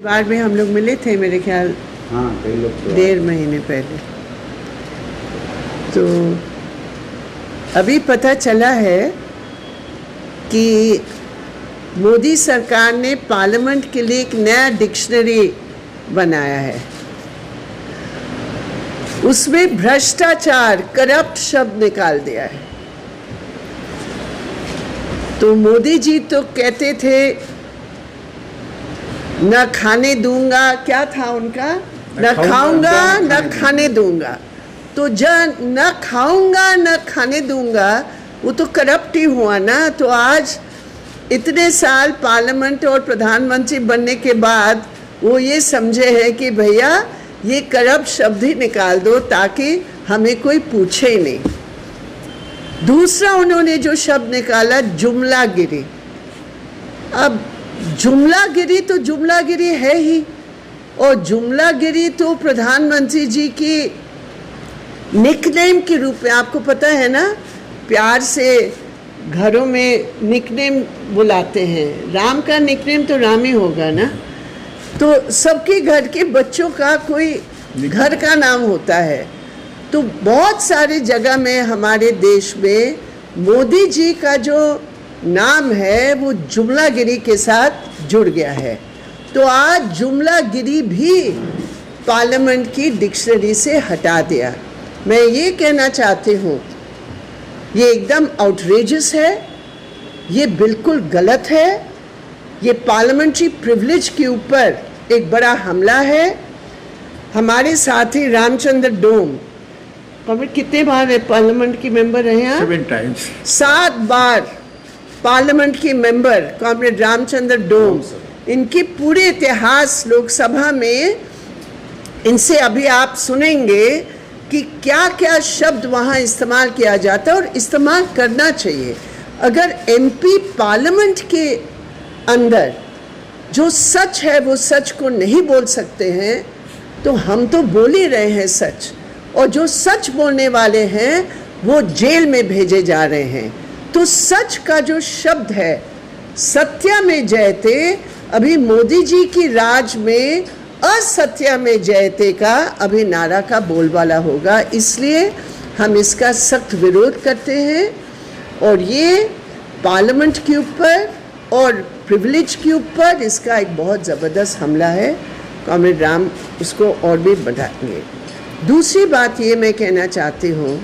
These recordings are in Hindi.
बार में हम लोग मिले थे मेरे ख्याल, हाँ कई लोग तो 1.5 महीने पहले। तो अभी पता चला है कि मोदी सरकार ने पार्लियामेंट के लिए एक नया डिक्शनरी बनाया है। उसमें भ्रष्टाचार, करप्ट शब्द निकाल दिया है। तो मोदी जी तो कहते थे न खाने दूंगा, क्या था उनका, न खाऊंगा न खाने दूंगा। तो जब न खाऊंगा न खाने दूंगा, वो तो करप्ट ही हुआ ना। तो आज इतने साल पार्लियामेंट और प्रधानमंत्री बनने के बाद वो ये समझे हैं कि भैया ये करप्ट शब्द ही निकाल दो ताकि हमें कोई पूछे ही नहीं। दूसरा उन्होंने जो शब्द निकाला, जुमलागिरी। अब जुमलागिरी तो जुमलागिरी है ही, और जुमलागिरी तो प्रधानमंत्री जी की निकनेम के रूप में, आपको पता है ना, प्यार से घरों में निकनेम बुलाते हैं। राम का निकनेम तो राम ही होगा ना। तो सबके घर के बच्चों का कोई घर का नाम होता है। तो बहुत सारे जगह में हमारे देश में मोदी जी का जो नाम है वो जुमलागिरी के साथ जुड़ गया है। तो आज जुमलागिरी भी पार्लियामेंट की डिक्शनरी से हटा दिया। मैं ये कहना चाहती हूँ, ये एकदम आउटरेजस है, ये बिल्कुल गलत है। ये पार्लियामेंट्री प्रिविलेज के ऊपर एक बड़ा हमला है। हमारे साथी रामचंद्र डोम कितने बार पार्लियामेंट की मेंबर रहे हैं? 7 times। 7 बार पार्लियामेंट की मेंबर कॉमरेड रामचंद्र डोम। इनकी पूरे इतिहास लोकसभा में, इनसे अभी आप सुनेंगे कि क्या क्या शब्द वहाँ इस्तेमाल किया जाता है और इस्तेमाल करना चाहिए। अगर एमपी पार्लियामेंट के अंदर जो सच है वो सच को नहीं बोल सकते हैं, तो हम तो बोल ही रहे हैं सच, और जो सच बोलने वाले हैं वो जेल में भेजे जा रहे हैं। तो सच का जो शब्द है, सत्या में जयते, अभी मोदी जी की राज में असत्या में जयते का अभी नारा का बोलबाला होगा। इसलिए हम इसका सख्त विरोध करते हैं, और ये पार्लियामेंट के ऊपर और प्रिविलेज के ऊपर इसका एक बहुत ज़बरदस्त हमला है। कॉमरेड राम इसको और भी बढ़ाएंगे। दूसरी बात ये मैं कहना चाहती हूँ,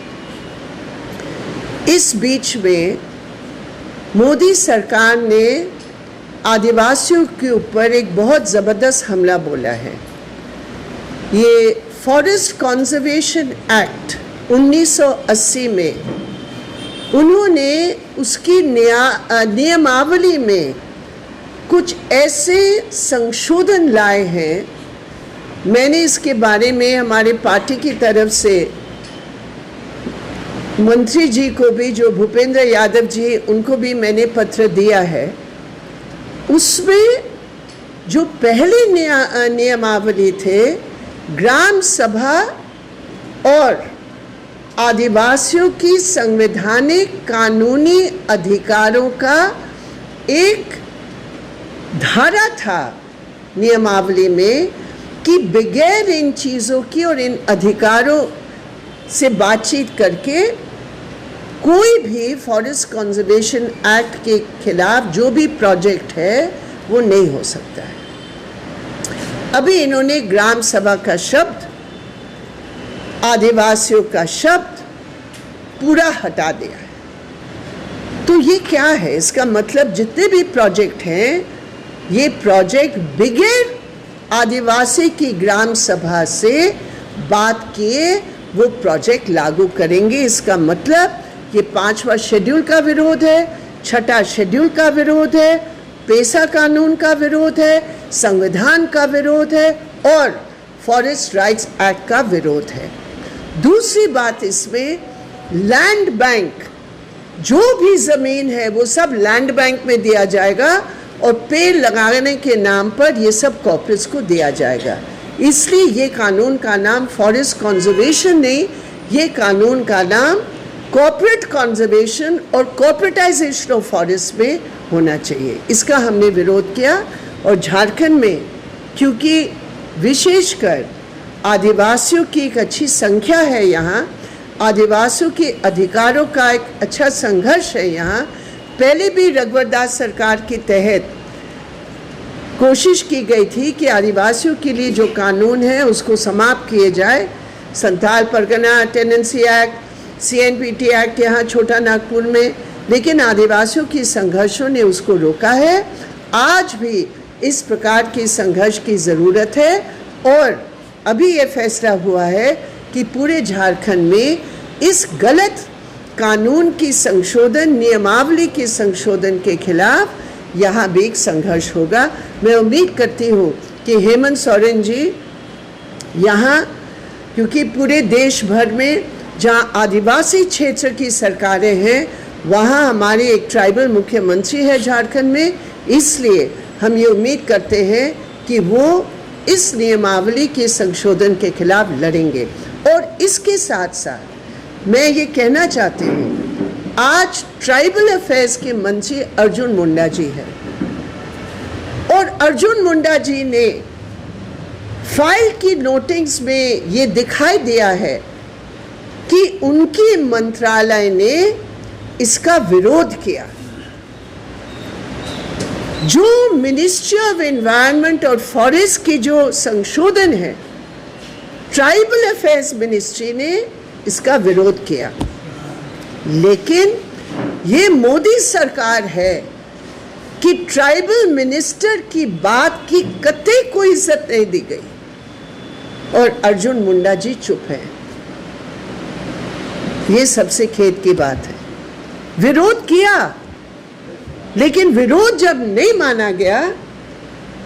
इस बीच में मोदी सरकार ने आदिवासियों के ऊपर एक बहुत ज़बरदस्त हमला बोला है। ये फॉरेस्ट कंजर्वेशन एक्ट 1980 में उन्होंने उसकी नियमावली में कुछ ऐसे संशोधन लाए हैं। मैंने इसके बारे में हमारे पार्टी की तरफ से मंत्री जी को भी, जो भूपेंद्र यादव जी, उनको भी मैंने पत्र दिया है। उसमें जो पहले नियमावली थे, ग्राम सभा और आदिवासियों की संवैधानिक कानूनी अधिकारों का एक धारा था नियमावली में कि बगैर इन चीज़ों की और इन अधिकारों से बातचीत करके कोई भी फॉरेस्ट कंजर्वेशन एक्ट के खिलाफ जो भी प्रोजेक्ट है वो नहीं हो सकता है। अभी इन्होंने ग्राम सभा का शब्द, आदिवासियों का शब्द पूरा हटा दिया है। तो ये क्या है? इसका मतलब जितने भी प्रोजेक्ट हैं, ये प्रोजेक्ट बगैर आदिवासी की ग्राम सभा से बात किए वो प्रोजेक्ट लागू करेंगे। इसका मतलब ये 5वां शेड्यूल का विरोध है, 6ठा शेड्यूल का विरोध है, पेसा कानून का विरोध है, संविधान का विरोध है और फॉरेस्ट राइट्स एक्ट का विरोध है। दूसरी बात, इसमें लैंड बैंक, जो भी ज़मीन है वो सब लैंड बैंक में दिया जाएगा और पेड़ लगाने के नाम पर ये सब कॉर्पोरेट्स को दिया जाएगा। इसलिए ये कानून का नाम फॉरेस्ट कंजर्वेशन नहीं, ये कानून का नाम कॉर्पोरेट कंजर्वेशन और कॉर्पोरेटाइजेशन ऑफ फॉरेस्ट में होना चाहिए। इसका हमने विरोध किया और झारखंड में क्योंकि विशेषकर आदिवासियों की एक अच्छी संख्या है यहाँ, आदिवासियों के अधिकारों का एक अच्छा संघर्ष है यहाँ। पहले भी रघुवर दास सरकार के तहत कोशिश की गई थी कि आदिवासियों के लिए जो कानून है उसको समाप्त किए जाए। Santhal Pargana tenancy act, CNPT act यहाँ छोटा नागपुर में, लेकिन आदिवासियों की संघर्षों ने उसको रोका है। आज भी इस प्रकार के संघर्ष की ज़रूरत है और अभी ये फैसला हुआ है कि पूरे झारखंड में इस गलत कानून की संशोधन, नियमावली के संशोधन के खिलाफ यहाँ भी एक संघर्ष होगा। मैं उम्मीद करती हूँ कि हेमंत सोरेन जी यहाँ, क्योंकि पूरे देश भर में जहाँ आदिवासी क्षेत्र की सरकारें हैं वहाँ हमारे एक ट्राइबल मुख्यमंत्री है झारखंड में, इसलिए हम ये उम्मीद करते हैं कि वो इस नियमावली के संशोधन के खिलाफ लड़ेंगे। और इसके साथ साथ मैं ये कहना चाहती हूँ, आज ट्राइबल अफेयर्स के मंत्री अर्जुन मुंडा जी हैं और अर्जुन मुंडा जी ने फाइल की नोटिस में ये दिखाई दिया है कि उनकी मंत्रालय ने इसका विरोध किया। जो मिनिस्ट्री ऑफ एनवायरनमेंट और फॉरेस्ट की जो संशोधन है, ट्राइबल अफेयर्स मिनिस्ट्री ने इसका विरोध किया, लेकिन ये मोदी सरकार है कि ट्राइबल मिनिस्टर की बात की कतई कोई इज्जत नहीं दी गई और अर्जुन मुंडा जी चुप है। ये सबसे खेद की बात है। विरोध किया, लेकिन विरोध जब नहीं माना गया,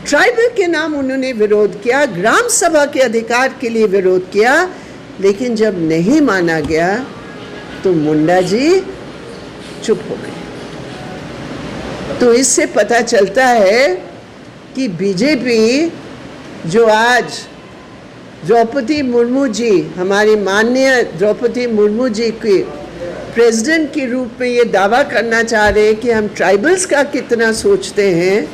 ट्राइबल के नाम उन्होंने विरोध किया, ग्राम सभा के अधिकार के लिए विरोध किया, लेकिन जब नहीं माना गया तो मुंडा जी चुप हो गए। तो इससे पता चलता है कि बीजेपी जो आज द्रौपदी मुर्मू जी, हमारी माननीय द्रौपदी मुर्मू जी के प्रेसिडेंट के रूप में ये दावा करना चाह रहे हैं कि हम ट्राइबल्स का कितना सोचते हैं,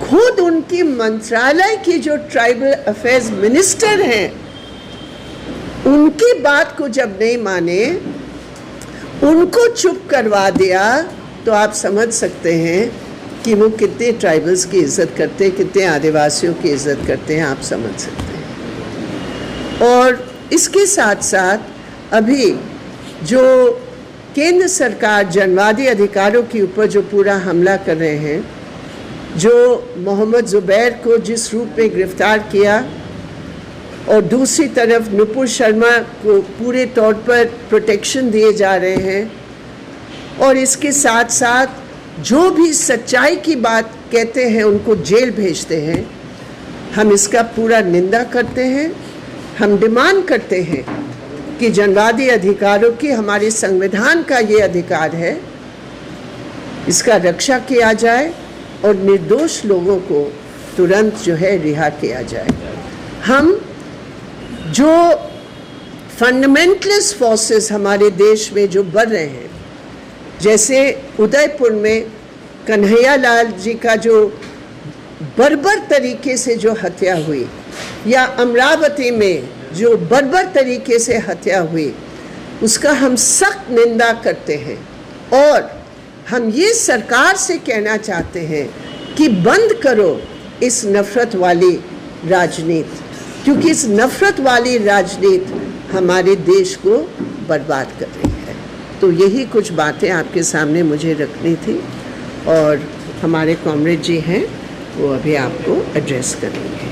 खुद उनकी मंत्रालय की जो ट्राइबल अफेयर्स मिनिस्टर हैं उनकी बात को जब नहीं माने, उनको चुप करवा दिया, तो आप समझ सकते हैं कि वो कितने ट्राइबल्स की इज्जत करते हैं, कितने आदिवासियों की इज्जत करते हैं, आप समझ सकते हैं। और इसके साथ साथ अभी जो केंद्र सरकार जनवादी अधिकारों के ऊपर जो पूरा हमला कर रहे हैं, जो मोहम्मद जुबैर को जिस रूप में गिरफ्तार किया और दूसरी तरफ नुपुर शर्मा को पूरे तौर पर प्रोटेक्शन दिए जा रहे हैं, और इसके साथ साथ जो भी सच्चाई की बात कहते हैं उनको जेल भेजते हैं, हम इसका पूरा निंदा करते हैं। हम डिमांड करते हैं कि जनवादी अधिकारों की, हमारे संविधान का ये अधिकार है, इसका रक्षा किया जाए और निर्दोष लोगों को तुरंत जो है रिहा किया जाए। हम जो फंडामेंटलिस्ट फोर्सेस हमारे देश में जो बढ़ रहे हैं, जैसे उदयपुर में कन्हैया लाल जी का जो बर्बर तरीके से जो हत्या हुई, या अमरावती में जो बर्बर तरीके से हत्या हुई, उसका हम सख्त निंदा करते हैं। और हम ये सरकार से कहना चाहते हैं कि बंद करो इस नफ़रत वाली राजनीति, क्योंकि इस नफ़रत वाली राजनीति हमारे देश को बर्बाद कर रही है। तो यही कुछ बातें आपके सामने मुझे रखनी थी, और हमारे कॉमरेड जी हैं वो अभी आपको एड्रेस करेंगे।